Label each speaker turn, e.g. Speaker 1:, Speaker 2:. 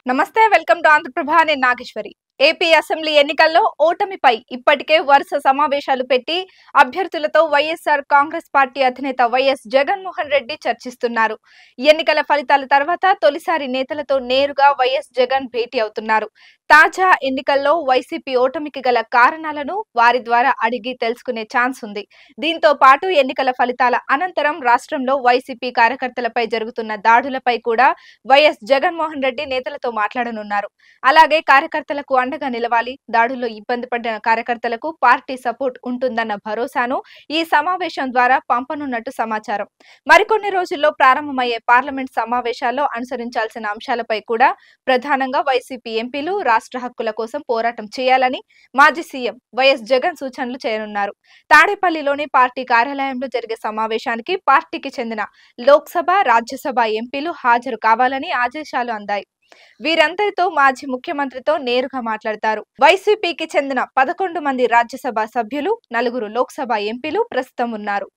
Speaker 1: నమస్తే welcome to Andhraprabha నేను Nageswari. AP assembly ఎన్నికల్లో ఓటమిపై ఇప్పటికే వరుస సమావేశాలు పెట్టి అభ్యర్థులతో వైఎస్ఆర్ కాంగ్రెస్ పార్టీ అధినేత వైఎస్ జగన్మోహన్ రెడ్డి చర్చిస్తున్నారు. ఎన్నికల ఫలితాల తర్వాత తొలిసారి నేతలతో నేరుగా వైఎస్ జగన్ భేటీ అవుతున్నారు. తాజా ఎన్నికల్లో వైసీపీ ఓటమికి గల కారణాలను వారి ద్వారా అడిగి తెలుసుకునే ఛాన్స్ ఉంది. దీంతో పాటు ఎన్నికల ఫలితాల అనంతరం రాష్ట్రంలో వైసీపీ కార్యకర్తలపై జరుగుతున్న దాడులపై కూడా వైఎస్ జగన్మోహన్ రెడ్డి నేతలతో మాట్లాడనున్నారు. అలాగే కార్యకర్తలకు అండగా నిలవాలి, దాడుల్లో ఇబ్బంది పడిన కార్యకర్తలకు పార్టీ సపోర్ట్ ఉంటుందన్న భరోసాను ఈ సమావేశం ద్వారా పంపనున్నట్టు సమాచారం. మరికొన్ని రోజుల్లో ప్రారంభమయ్యే పార్లమెంట్ సమావేశాల్లో అనుసరించాల్సిన అంశాలపై కూడా ప్రధానంగా వైసీపీ ఎంపీలు రాష్ట్ర హక్కుల కోసం పోరాటం చేయాలని మాజీ సీఎం వైఎస్ జగన్ సూచనలు చేయనున్నారు. తాడేపల్లిలోని పార్టీ కార్యాలయంలో జరిగే సమావేశానికి పార్టీకి చెందిన లోక్సభ, రాజ్యసభ ఎంపీలు హాజరు కావాలని ఆదేశాలు అందాయి. వీరందరితో మాజీ ముఖ్యమంత్రితో నేరుగా మాట్లాడతారు. వైసీపీకి చెందిన 11 మంది రాజ్యసభ సభ్యులు, 4 లోక్సభ ఎంపీలు ప్రస్తుతం ఉన్నారు.